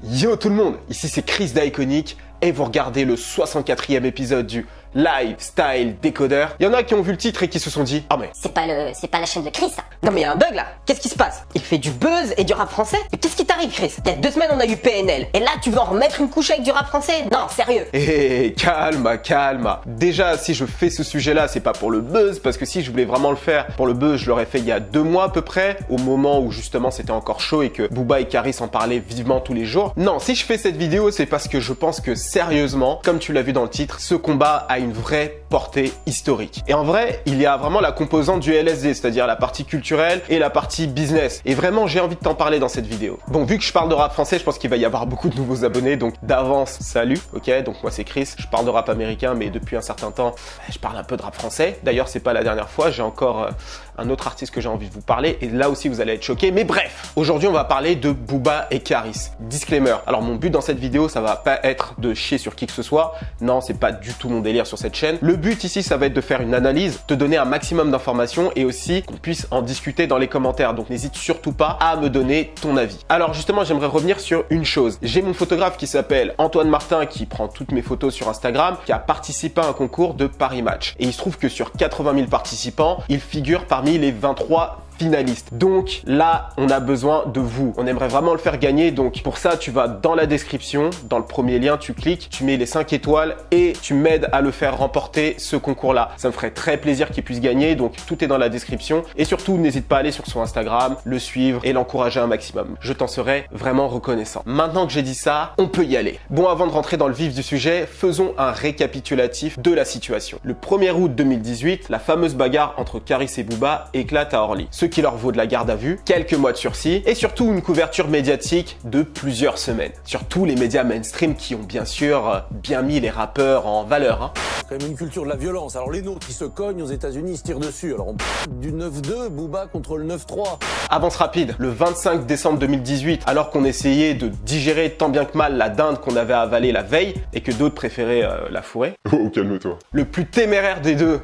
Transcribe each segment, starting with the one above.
Yo tout le monde, ici c'est Chris d'Iconic et vous regardez le 64e épisode du Lifestyle Decoder. Il y en a qui ont vu le titre et qui se sont dit « Ah mais c'est pas la chaîne de Chris ça. » Non mais il y a un bug là. Qu'est-ce qui se passe? Il fait du buzz et du rap français? Mais qu'est-ce qui t'arrive Chris? Il y a 2 semaines on a eu PNL. Et là tu veux en remettre une couche avec du rap français? Non, sérieux. Hé, calme. Déjà, si je fais ce sujet-là, c'est pas pour le buzz, parce que si je voulais vraiment le faire pour le buzz, je l'aurais fait il y a 2 mois à peu près, au moment où justement c'était encore chaud et que Booba et Caris en parlaient vivement tous les jours. Non, si je fais cette vidéo, c'est parce que je pense que sérieusement, comme tu l'as vu dans le titre, ce combat a une vraie portée historique. Et en vrai, il y a vraiment la composante du LSD, c'est-à-dire la partie culturelle et la partie business. Et vraiment, j'ai envie de t'en parler dans cette vidéo. Bon, vu que je parle de rap français, je pense qu'il va y avoir beaucoup de nouveaux abonnés, donc d'avance, salut, ok? Donc moi c'est Chris, je parle de rap américain, mais depuis un certain temps, je parle un peu de rap français. D'ailleurs, c'est pas la dernière fois, j'ai encore un autre artiste que j'ai envie de vous parler, et là aussi vous allez être choqués. Mais bref, aujourd'hui on va parler de Booba et Caris. Disclaimer, alors mon but dans cette vidéo, ça va pas être de chier sur qui que ce soit, non, c'est pas du tout mon délire sur cette chaîne. Le but ici, ça va être de faire une analyse, te donner un maximum d'informations et aussi qu'on puisse en discuter dans les commentaires. Donc n'hésite surtout pas à me donner ton avis. Alors justement, j'aimerais revenir sur une chose. J'ai mon photographe qui s'appelle Antoine Martin, qui prend toutes mes photos sur Instagram, qui a participé à un concours de Paris Match. Et il se trouve que sur 80 000 participants, il figure parmi les 23 finalistes. Donc là, on a besoin de vous. On aimerait vraiment le faire gagner. Donc pour ça, tu vas dans la description, dans le premier lien, tu cliques, tu mets les 5 étoiles et tu m'aides à le faire remporter ce concours-là. Ça me ferait très plaisir qu'il puisse gagner. Donc tout est dans la description. Et surtout, n'hésite pas à aller sur son Instagram, le suivre et l'encourager un maximum. Je t'en serai vraiment reconnaissant. Maintenant que j'ai dit ça, on peut y aller. Bon, avant de rentrer dans le vif du sujet, faisons un récapitulatif de la situation. Le 1er août 2018, la fameuse bagarre entre Caris et Booba éclate à Orly. Ce qui leur vaut de la garde à vue, quelques mois de sursis et surtout une couverture médiatique de plusieurs semaines. Sur tous les médias mainstream qui ont bien sûr bien mis les rappeurs en valeur. Hein. Quand même une culture de la violence. Alors les nôtres qui se cognent aux États-Unis, ils se tirent dessus. Alors on parle du 9-2, Booba contre le 9-3. Avance rapide, le 25 décembre 2018, alors qu'on essayait de digérer tant bien que mal la dinde qu'on avait avalée la veille et que d'autres préféraient la fourrer. Oh, calme-toi. Le plus téméraire des deux,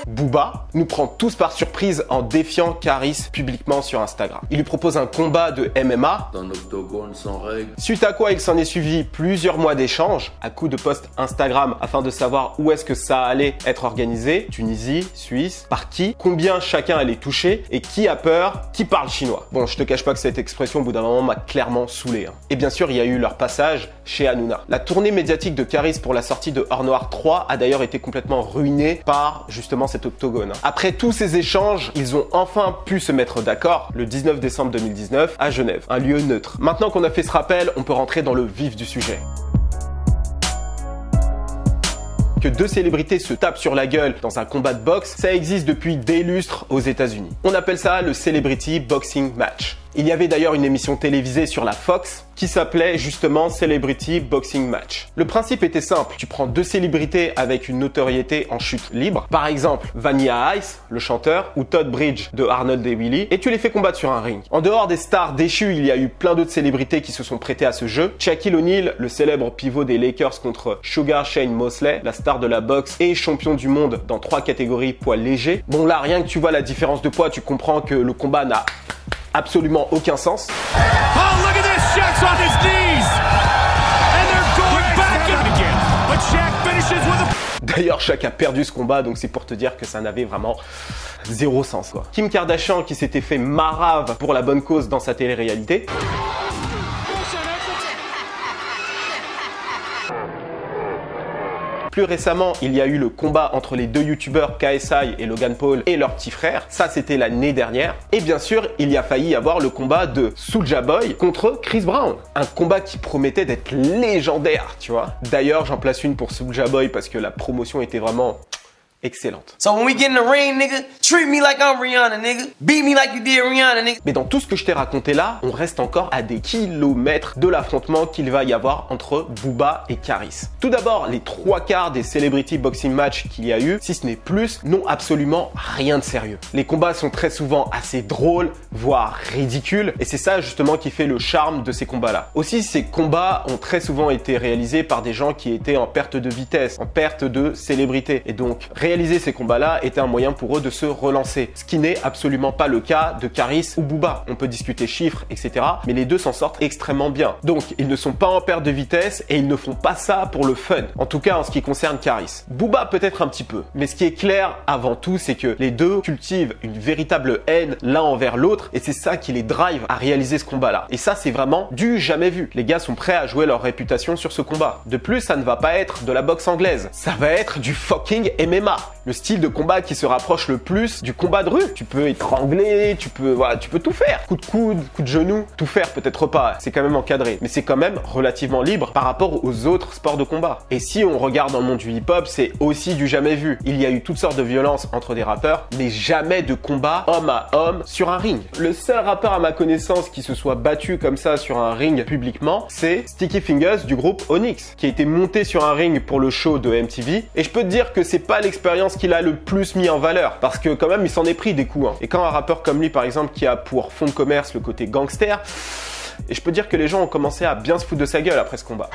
Booba, nous prend tous par surprise en défiant Caris publiquement sur Instagram. Il lui propose un combat de MMA, d'un octogone sans règles. Suite à quoi il s'en est suivi plusieurs mois d'échanges, à coups de posts Instagram afin de savoir où est-ce que ça allait être organisé, Tunisie, Suisse, par qui, combien chacun allait toucher et qui a peur, qui parle chinois. Bon, je te cache pas que cette expression au bout d'un moment m'a clairement saoulé. Hein. Et bien sûr, il y a eu leur passage chez Hanouna. La tournée médiatique de Caris pour la sortie de Or Noir 3 a d'ailleurs été complètement ruinée par justement cet octogone. Hein. Après tous ces échanges, ils ont enfin pu se mettre d'accord le 19 décembre 2019 à Genève, un lieu neutre. Maintenant qu'on a fait ce rappel, on peut rentrer dans le vif du sujet. Que 2 célébrités se tapent sur la gueule dans un combat de boxe, ça existe depuis des lustres aux États-Unis. On appelle ça le Celebrity Boxing Match. Il y avait d'ailleurs une émission télévisée sur la Fox qui s'appelait justement Celebrity Boxing Match. Le principe était simple, tu prends 2 célébrités avec une notoriété en chute libre, par exemple Vanilla Ice, le chanteur, ou Todd Bridge de Arnold et Willy, et tu les fais combattre sur un ring. En dehors des stars déchues, il y a eu plein d'autres célébrités qui se sont prêtées à ce jeu. Shaquille O'Neal, le célèbre pivot des Lakers contre Sugar Shane Mosley, la star de la boxe et champion du monde dans 3 catégories poids légers. Bon là, rien que tu vois la différence de poids, tu comprends que le combat n'a absolument aucun sens. Oh, look at this! Shaq's on his knees! And they're going back again! But Shaq finishes with a... D'ailleurs, Shaq a perdu ce combat, donc c'est pour te dire que ça n'avait vraiment zéro sens, quoi. Kim Kardashian qui s'était fait marave pour la bonne cause dans sa télé-réalité. Plus récemment, il y a eu le combat entre les 2 youtubeurs KSI et Logan Paul et leur petit frère. Ça, c'était l'année dernière. Et bien sûr, il y a failli y avoir le combat de Soulja Boy contre Chris Brown. Un combat qui promettait d'être légendaire, tu vois. D'ailleurs, j'en place une pour Soulja Boy parce que la promotion était vraiment excellente. So when we get in the ring, nigga, treat me like I'm Rihanna, nigga. Beat me like you did Rihanna, nigga. Mais dans tout ce que je t'ai raconté là, on reste encore à des kilomètres de l'affrontement qu'il va y avoir entre Booba et Caris. Tout d'abord, les 3/4 des Celebrity Boxing Match qu'il y a eu, si ce n'est plus, n'ont absolument rien de sérieux. Les combats sont très souvent assez drôles, voire ridicules, et c'est ça justement qui fait le charme de ces combats-là. Aussi, ces combats ont très souvent été réalisés par des gens qui étaient en perte de vitesse, en perte de célébrité, et donc réaliser ces combats-là était un moyen pour eux de se relancer, ce qui n'est absolument pas le cas de Caris ou Booba. On peut discuter chiffres, etc., mais les deux s'en sortent extrêmement bien. Donc, ils ne sont pas en perte de vitesse et ils ne font pas ça pour le fun. En tout cas, en ce qui concerne Caris. Booba peut-être un petit peu, mais ce qui est clair avant tout, c'est que les deux cultivent une véritable haine l'un envers l'autre et c'est ça qui les drive à réaliser ce combat-là. Et ça, c'est vraiment du jamais vu. Les gars sont prêts à jouer leur réputation sur ce combat. De plus, ça ne va pas être de la boxe anglaise. Ça va être du fucking MMA. Le style de combat qui se rapproche le plus du combat de rue. Tu peux étrangler, tu peux tout faire. Coup de coude, coup de genou, tout faire peut-être pas. C'est quand même encadré. Mais c'est quand même relativement libre par rapport aux autres sports de combat. Et si on regarde dans le monde du hip-hop, c'est aussi du jamais vu. Il y a eu toutes sortes de violences entre des rappeurs, mais jamais de combat homme à homme sur un ring. Le seul rappeur à ma connaissance qui se soit battu comme ça sur un ring publiquement, c'est Sticky Fingers du groupe Onyx, qui a été monté sur un ring pour le show de MTV. Et je peux te dire que c'est pas l'expérience qu'il a le plus mis en valeur, parce que quand même il s'en est pris des coups. Et quand un rappeur comme lui par exemple qui a pour fond de commerce le côté gangster, et je peux dire que les gens ont commencé à bien se foutre de sa gueule après ce combat.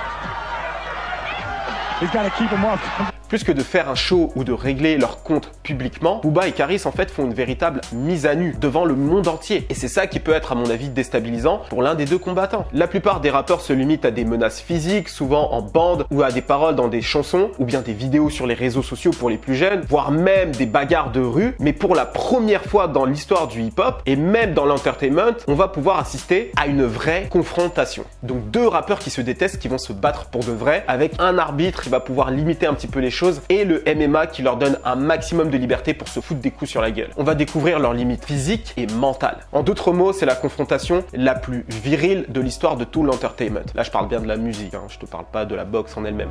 Plus que de faire un show ou de régler leur compte publiquement, Booba et Caris en fait font une véritable mise à nu devant le monde entier. Et c'est ça qui peut être à mon avis déstabilisant pour l'un des deux combattants. La plupart des rappeurs se limitent à des menaces physiques, souvent en bande ou à des paroles dans des chansons ou bien des vidéos sur les réseaux sociaux pour les plus jeunes, voire même des bagarres de rue. Mais pour la première fois dans l'histoire du hip-hop et même dans l'entertainment, on va pouvoir assister à une vraie confrontation. Donc deux rappeurs qui se détestent, qui vont se battre pour de vrai avec un arbitre qui va pouvoir limiter un petit peu les choses et le MMA qui leur donne un maximum de liberté pour se foutre des coups sur la gueule. On va découvrir leurs limites physiques et mentales. En d'autres mots, c'est la confrontation la plus virile de l'histoire de tout l'entertainment. Là, je parle bien de la musique, hein. Je te parle pas de la boxe en elle-même.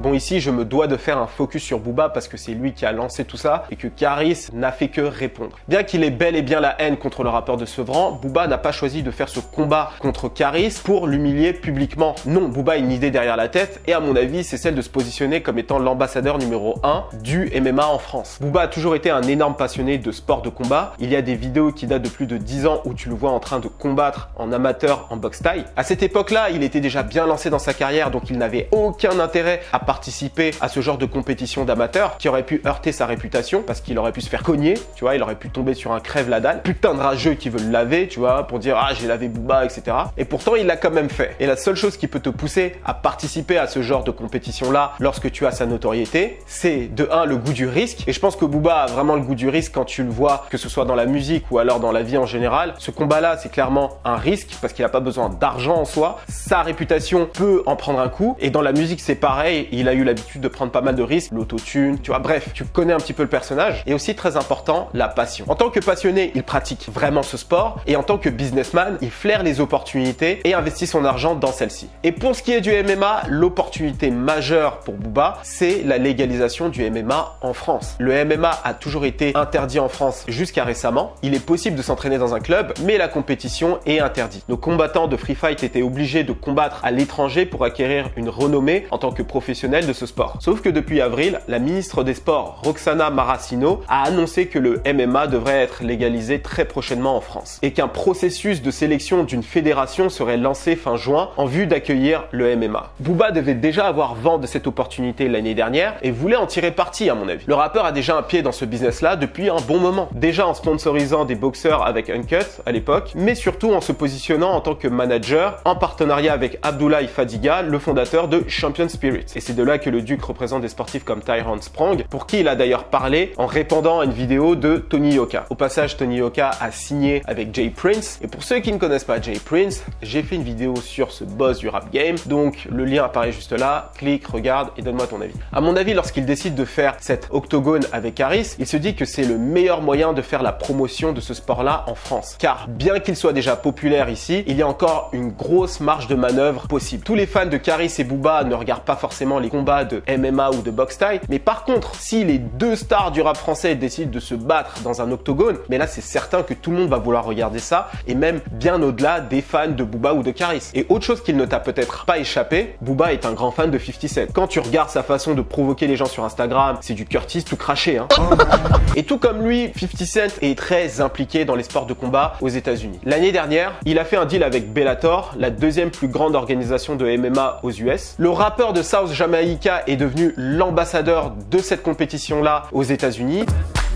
Bon, ici, je me dois de faire un focus sur Booba parce que c'est lui qui a lancé tout ça et que Caris n'a fait que répondre. Bien qu'il ait bel et bien la haine contre le rappeur de Sevran, Booba n'a pas choisi de faire ce combat contre Caris pour l'humilier publiquement. Non, Booba a une idée derrière la tête et à mon avis, c'est celle de se positionner comme étant l'ambassadeur numéro 1 du MMA en France. Booba a toujours été un énorme passionné de sport de combat. Il y a des vidéos qui datent de plus de 10 ans où tu le vois en train de combattre en amateur en boxe thaï. À cette époque-là, il était déjà bien lancé dans sa carrière, donc il n'avait aucun intérêt à participer à ce genre de compétition d'amateurs qui aurait pu heurter sa réputation parce qu'il aurait pu se faire cogner, tu vois, il aurait pu tomber sur un crève la dalle, putain de rageux qui veut le laver, tu vois, pour dire ah j'ai lavé Booba, etc. Et pourtant il l'a quand même fait. Et la seule chose qui peut te pousser à participer à ce genre de compétition là lorsque tu as sa notoriété, c'est de 1 le goût du risque. Et je pense que Booba a vraiment le goût du risque quand tu le vois, que ce soit dans la musique ou alors dans la vie en général. Ce combat là c'est clairement un risque parce qu'il n'a pas besoin d'argent en soi, sa réputation peut en prendre un coup et dans la musique c'est pareil, il a eu l'habitude de prendre pas mal de risques, l'autotune, tu vois, bref, tu connais un petit peu le personnage. Et aussi très important, la passion. En tant que passionné, il pratique vraiment ce sport et en tant que businessman, il flaire les opportunités et investit son argent dans celle-ci. Et pour ce qui est du MMA, l'opportunité majeure pour Booba, c'est la légalisation du MMA en France. Le MMA a toujours été interdit en France jusqu'à récemment. Il est possible de s'entraîner dans un club, mais la compétition est interdite. Nos combattants de Free Fight étaient obligés de combattre à l'étranger pour acquérir une renommée en tant que professionnel de ce sport. Sauf que depuis avril, la ministre des Sports, Roxana Maracineau, a annoncé que le MMA devrait être légalisé très prochainement en France et qu'un processus de sélection d'une fédération serait lancé fin juin en vue d'accueillir le MMA. Booba devait déjà avoir vent de cette opportunité l'année dernière et voulait en tirer parti à mon avis. Le rappeur a déjà un pied dans ce business-là depuis un bon moment, déjà en sponsorisant des boxeurs avec Uncut à l'époque, mais surtout en se positionnant en tant que manager en partenariat avec Abdoulaye Fadiga, le fondateur de Champion Spirit. Et c'est de là que le Duc représente des sportifs comme Tyrone Sprong, pour qui il a d'ailleurs parlé en répondant à une vidéo de Tony Yoka. Au passage, Tony Yoka a signé avec Jay Prince, et pour ceux qui ne connaissent pas Jay Prince, j'ai fait une vidéo sur ce boss du rap game, donc le lien apparaît juste là, clique, regarde et donne-moi ton avis. À mon avis, lorsqu'il décide de faire cet octogone avec Caris, il se dit que c'est le meilleur moyen de faire la promotion de ce sport-là en France. Car bien qu'il soit déjà populaire ici, il y a encore une grosse marge de manœuvre possible. Tous les fans de Caris et Booba ne regardent pas forcément les combats de MMA ou de boxe thaï, mais par contre, si les deux stars du rap français décident de se battre dans un octogone, mais là c'est certain que tout le monde va vouloir regarder ça, et même bien au-delà des fans de Booba ou de Caris. Et autre chose qu'il ne t'a peut-être pas échappé, Booba est un grand fan de 50 Cent. Quand tu regardes sa façon de provoquer les gens sur Instagram, c'est du Curtis tout craché, hein. Et tout comme lui, 50 Cent est très impliqué dans les sports de combat aux États-Unis. L'année dernière, il a fait un deal avec Bellator, la deuxième plus grande organisation de MMA aux US. Le rappeur de South Jamaica Maïka est devenu l'ambassadeur de cette compétition-là aux États-Unis.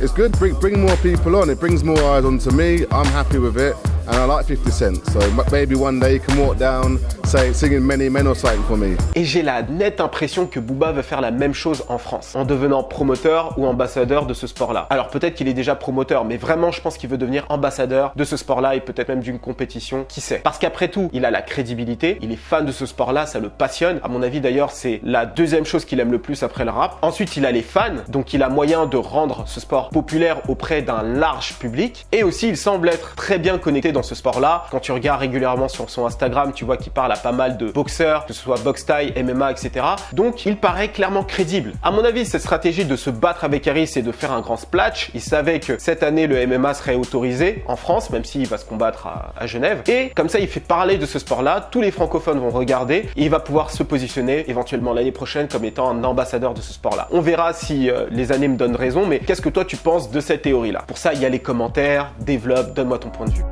It's good. Bring more people on. It brings more eyes onto me. I'm happy with it, and I like 50 Cent. So maybe one day you can walk down, say singing Many Men or something for me. Et j'ai la nette impression que Booba veut faire la même chose en France, en devenant promoteur ou ambassadeur de ce sport-là. Alors peut-être qu'il est déjà promoteur, mais vraiment je pense qu'il veut devenir ambassadeur de ce sport-là et peut-être même d'une compétition, qui sait. Parce qu'après tout, il a la crédibilité, il est fan de ce sport-là, ça le passionne. À mon avis d'ailleurs, c'est la deuxième chose qu'il aime le plus après le rap. Ensuite, il a les fans, donc il a moyen de rendre ce sport populaire auprès d'un large public. Et aussi, il semble être très bien connecté dans ce sport-là. Quand tu regardes régulièrement sur son Instagram, tu vois qu'il parle à pas mal de boxeurs, que ce soit boxe thaï, MMA, etc. Donc, il paraît clairement crédible. À mon avis, cette stratégie de se battre avec Harris et de faire un grand splash, il savait que cette année, le MMA serait autorisé en France, même s'il va se combattre à Genève. Et comme ça, il fait parler de ce sport-là. Tous les francophones vont regarder et il va pouvoir se positionner éventuellement l'année prochaine comme étant un ambassadeur de ce sport-là. On verra si les années me donnent raison, mais qu'est-ce que toi tu penses de cette théorie-là? Pour ça, il y a les commentaires, développe, donne-moi ton point de vue.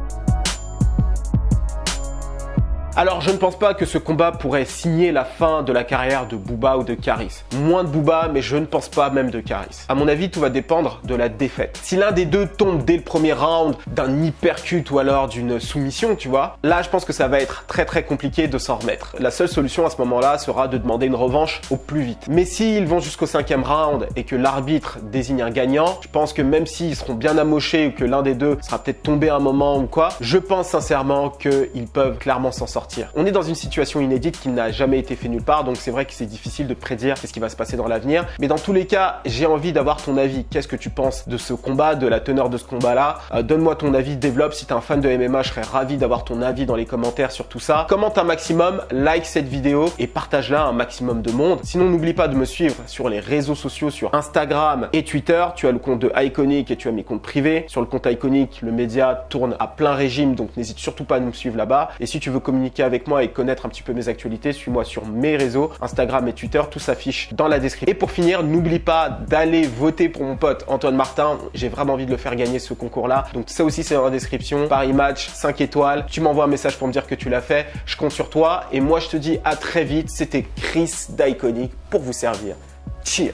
Alors, je ne pense pas que ce combat pourrait signer la fin de la carrière de Booba ou de Karis. Moins de Booba, mais je ne pense pas même de Karis. À mon avis, tout va dépendre de la défaite. Si l'un des deux tombe dès le premier round d'un hypercut ou alors d'une soumission, tu vois, là, je pense que ça va être très très compliqué de s'en remettre. La seule solution à ce moment-là sera de demander une revanche au plus vite. Mais s'ils vont jusqu'au 5e round et que l'arbitre désigne un gagnant, je pense que même s'ils seront bien amochés ou que l'un des deux sera peut-être tombé un moment ou quoi, je pense sincèrement qu'ils peuvent clairement s'en sortir. On est dans une situation inédite qui n'a jamais été fait nulle part, donc c'est vrai que c'est difficile de prédire ce qui va se passer dans l'avenir. Mais dans tous les cas, j'ai envie d'avoir ton avis. Qu'est-ce que tu penses de ce combat, de la teneur de ce combat-là? Donne-moi ton avis, développe. Si t'es un fan de MMA, je serais ravi d'avoir ton avis dans les commentaires sur tout ça. Commente un maximum, like cette vidéo et partage-la à un maximum de monde. Sinon, n'oublie pas de me suivre sur les réseaux sociaux, sur Instagram et Twitter. Tu as le compte de Iconic et tu as mes comptes privés. Sur le compte Iconic, le média tourne à plein régime, donc n'hésite surtout pas à nous suivre là-bas. Et si tu veux communiquer avec moi et connaître un petit peu mes actualités, suis-moi sur mes réseaux, Instagram et Twitter, tout s'affiche dans la description. Et pour finir, n'oublie pas d'aller voter pour mon pote Antoine Martin. J'ai vraiment envie de le faire gagner ce concours-là. Donc ça aussi, c'est dans la description. Paris Match, 5 étoiles. Tu m'envoies un message pour me dire que tu l'as fait. Je compte sur toi. Et moi, je te dis à très vite. C'était Chris d'Iconic pour vous servir. Cheers!